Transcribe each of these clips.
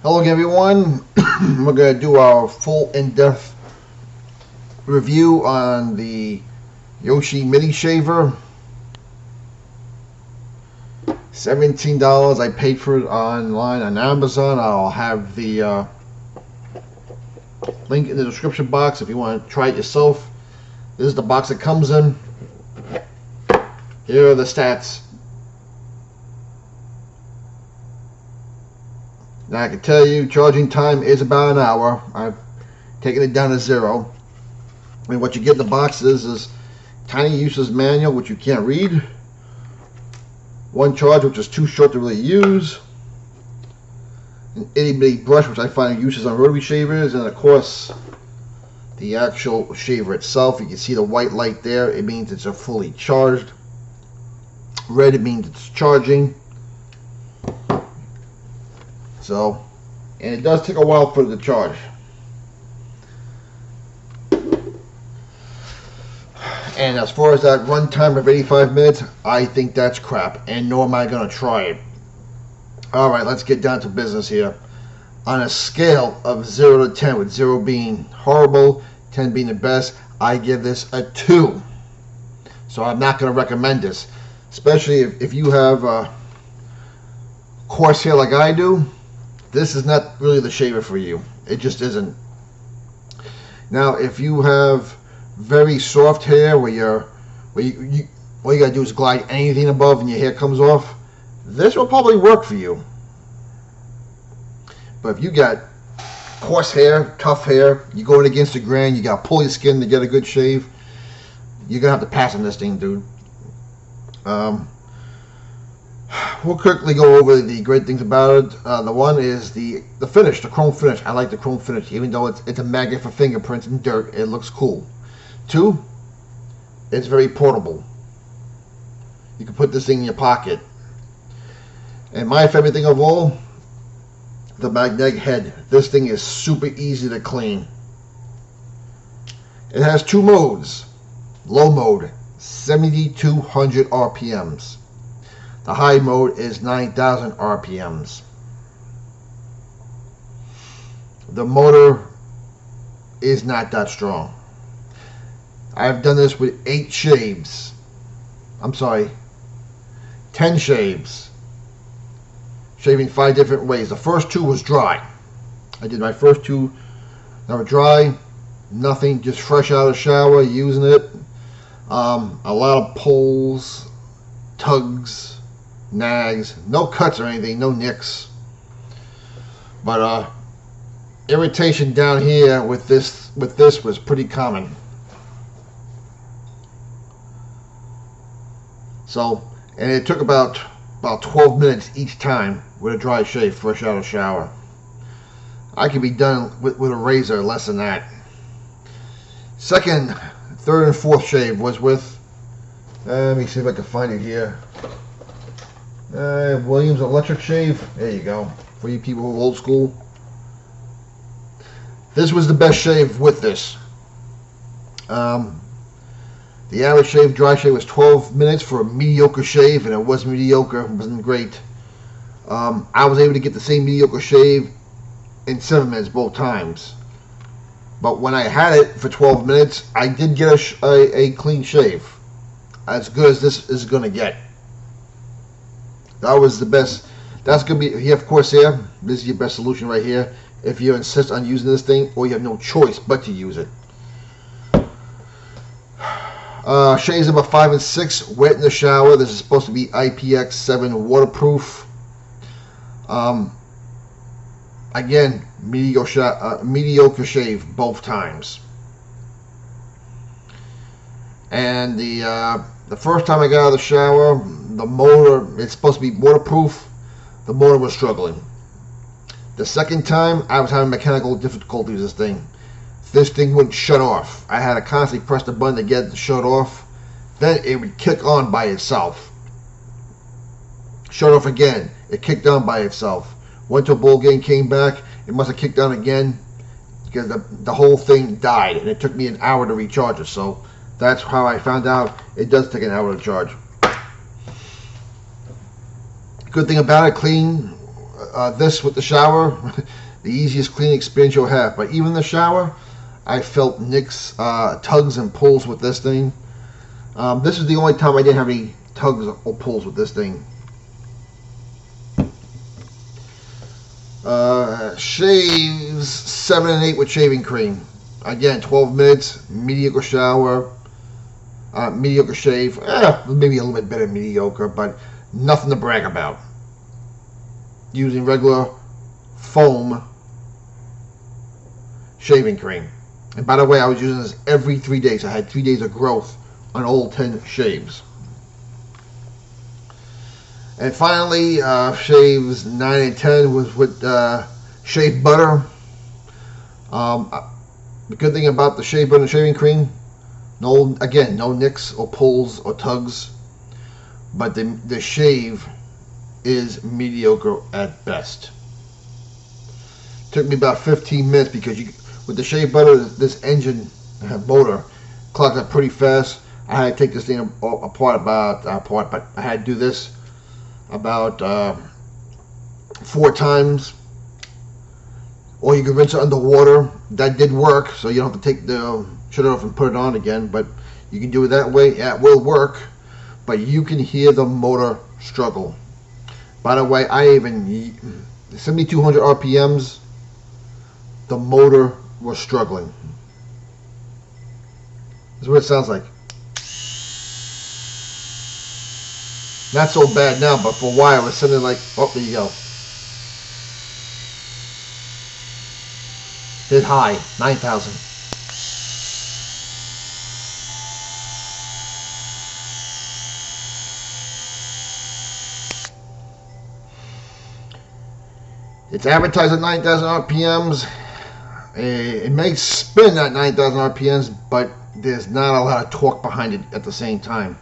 Hello again, everyone. We're going to do our full in-depth review on the Yosee mini shaver. $17 I paid for it online on Amazon. I'll have the link in the description box if you want to try it yourself. This is the box it comes in. Here are the stats. Now I can tell you charging time is about an hour. I've taken it down to 0. And what you get in the box is tiny uses manual, which you can't read. One charge, which is too short to really use. An itty bitty brush, which I find uses on rotary shavers. And of course, the actual shaver itself. You can see the white light there. It means it's fully charged. Red, it means it's charging. So, and it does take a while for it to charge. And as far as that run time of 85 minutes, I think that's crap, and nor am I going to try it. Alright, let's get down to business here. On a scale of 0 to 10, with 0 being horrible, 10 being the best, I give this a 2. So I'm not going to recommend this. Especially if you have coarse hair like I do. This is not really the shaver for you. It just isn't. Now, if you have very soft hair where all you gotta do is glide anything above and your hair comes off, this will probably work for you. But if you got coarse hair, tough hair, you're going against the grain, you gotta pull your skin to get a good shave, you're gonna have to pass on this thing, dude. We'll quickly go over the great things about it. The one is the finish, the chrome finish. I like the chrome finish, even though it's a magnet for fingerprints and dirt. It looks cool. 2, it's very portable. You can put this thing in your pocket. And my favorite thing of all, the magnetic head. This thing is super easy to clean. It has 2 modes. Low mode, 7,200 RPMs. The high mode is 9,000 RPMs. The motor is not that strong. I've done this with 8 shaves. I'm sorry, 10 shaves. Shaving 5 different ways. The first 2 was dry. I did my first 2 that were dry. Nothing, just fresh out of the shower, using it. A lot of pulls, tugs, nags, no cuts or anything, no nicks, but irritation down here with this was pretty common. So, and it took about 12 minutes each time with a dry shave, fresh out of the shower. I could be done with a razor less than that. Second, third, and fourth shave was with let me see if I can find it here. Williams electric shave. There you go. For you people who are old school. This was the best shave with this. The average shave, dry shave, was 12 minutes for a mediocre shave, and it was mediocre. It wasn't great. I was able to get the same mediocre shave in 7 minutes both times. But when I had it for 12 minutes, I did get a clean shave. As good as this is going to get. That was the best. That's going to be, here, of course, here. This is your best solution right here. If you insist on using this thing, or you have no choice but to use it. Shades number 5 and 6, wet in the shower. This is supposed to be IPX7 waterproof. Again, mediocre shave both times. And the first time I got out of the shower, the motor, it's supposed to be waterproof, the motor was struggling. The second time, I was having mechanical difficulties with this thing. This thing wouldn't shut off. I had to constantly press the button to get it to shut off. Then it would kick on by itself. Shut off again. It kicked on by itself. Went to a bowl game, came back. It must have kicked on again because the whole thing died. And it took me an hour to recharge it. So that's how I found out it does take an hour to charge. Good thing about it, clean this with the shower, the easiest cleaning experience you'll have. But even the shower, I felt nicks, tugs and pulls with this thing. This is the only time I didn't have any tugs or pulls with this thing. Shaves 7 and 8 with shaving cream. Again, 12 minutes, mediocre shower, mediocre shave. Maybe a little bit better mediocre, but nothing to brag about. Using regular foam shaving cream. And by the way, I was using this every 3 days. I had 3 days of growth on old 10 shaves. And finally, shaves 9 and 10 was with shave butter. The good thing about the shave butter and shaving cream, no nicks or pulls or tugs, but the shave is mediocre at best. Took me about 15 minutes because with the shave butter, this engine motor clogged up pretty fast. I had to take this thing apart, but I had to do this about 4 times. Or you can rinse it underwater. That did work, so you don't have to take the shut it off and put it on again. But you can do it that way. Yeah, it will work, but you can hear the motor struggle. By the way, 7,200 RPMs, the motor was struggling. This is what it sounds like. Not so bad now, but for a while it was something like, oh, there you go. Hit high, 9,000. It's advertised at 9,000 RPMs. It may spin at 9,000 RPMs, but there's not a lot of torque behind it at the same time.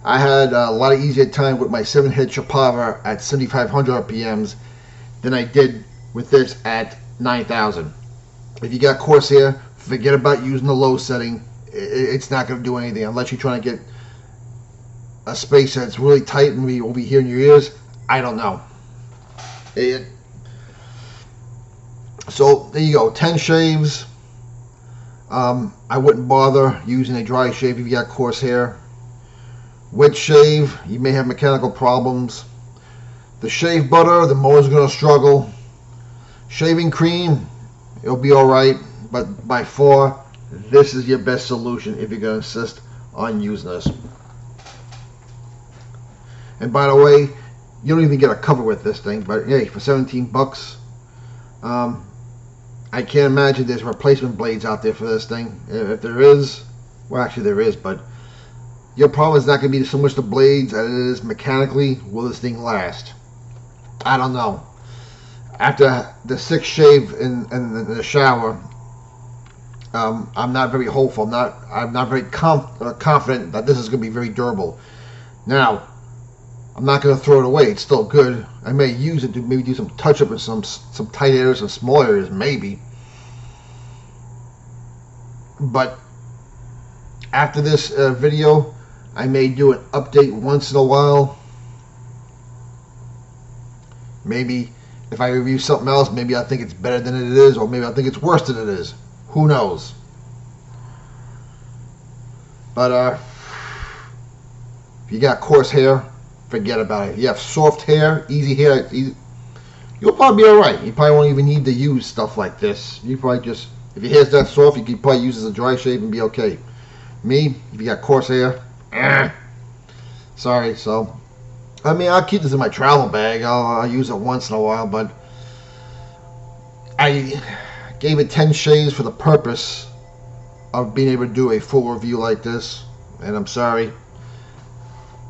I had a lot of easier time with my 7-head Chapava at 7,500 RPMs than I did with this at 9,000. If you got coarse hair, forget about using the low setting. It's not going to do anything unless you're trying to get a space that's really tight and will be here in your ears. I don't know. So there you go, 10 shaves. I wouldn't bother using a dry shave if you got coarse hair. Wet shave, you may have mechanical problems. The shave butter, the motor's going to struggle. Shaving cream, it'll be alright, but by far, this is your best solution if you're going to insist on using this. And by the way, you don't even get a cover with this thing, but hey, for 17 bucks, I can't imagine there's replacement blades out there for this thing. If there is, well, actually there is, but your problem is not going to be so much the blades as it is mechanically. Will this thing last? I don't know. After the 6th shave in the shower, I'm not very hopeful. I'm not very confident that this is going to be very durable. Now, I'm not going to throw it away. It's still good. I may use it to maybe do some touch-up in some tight areas and small areas, maybe. But after this video, I may do an update once in a while. Maybe if I review something else, maybe I think it's better than it is, or maybe I think it's worse than it is. Who knows? But if you got coarse hair, forget about it. If you have soft hair, easy hair, you'll probably be alright. You probably won't even need to use stuff like this. You probably just, if your hair's that soft, you could probably use it as a dry shave and be okay. Me, if you got coarse hair, sorry. So, I mean, I'll keep this in my travel bag. I'll use it once in a while, but I gave it 10 shaves for the purpose of being able to do a full review like this, and I'm sorry.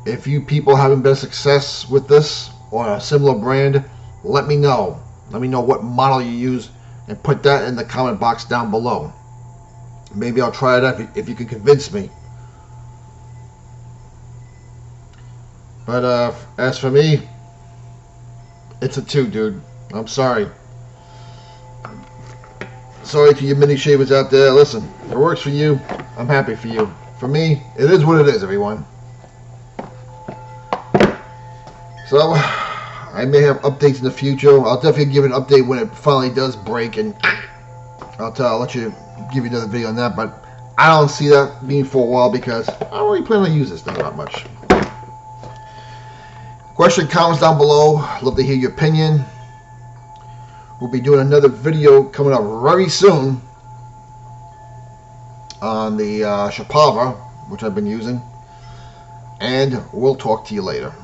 If you people haven't been success with this or a similar brand, let me know. Let me know what model you use and put that in the comment box down below. Maybe I'll try it out if you can convince me. But as for me, it's a 2, dude. I'm sorry. Sorry to you mini shavers out there. Listen, if it works for you, I'm happy for you. For me, it is what it is, everyone. So, I may have updates in the future. I'll definitely give an update when it finally does break, and I'll let you give you another video on that. But I don't see that being for a while because I don't really plan on using this thing that much. Question, comments down below. Love to hear your opinion. We'll be doing another video coming up very soon on the Shapava, which I've been using. And we'll talk to you later.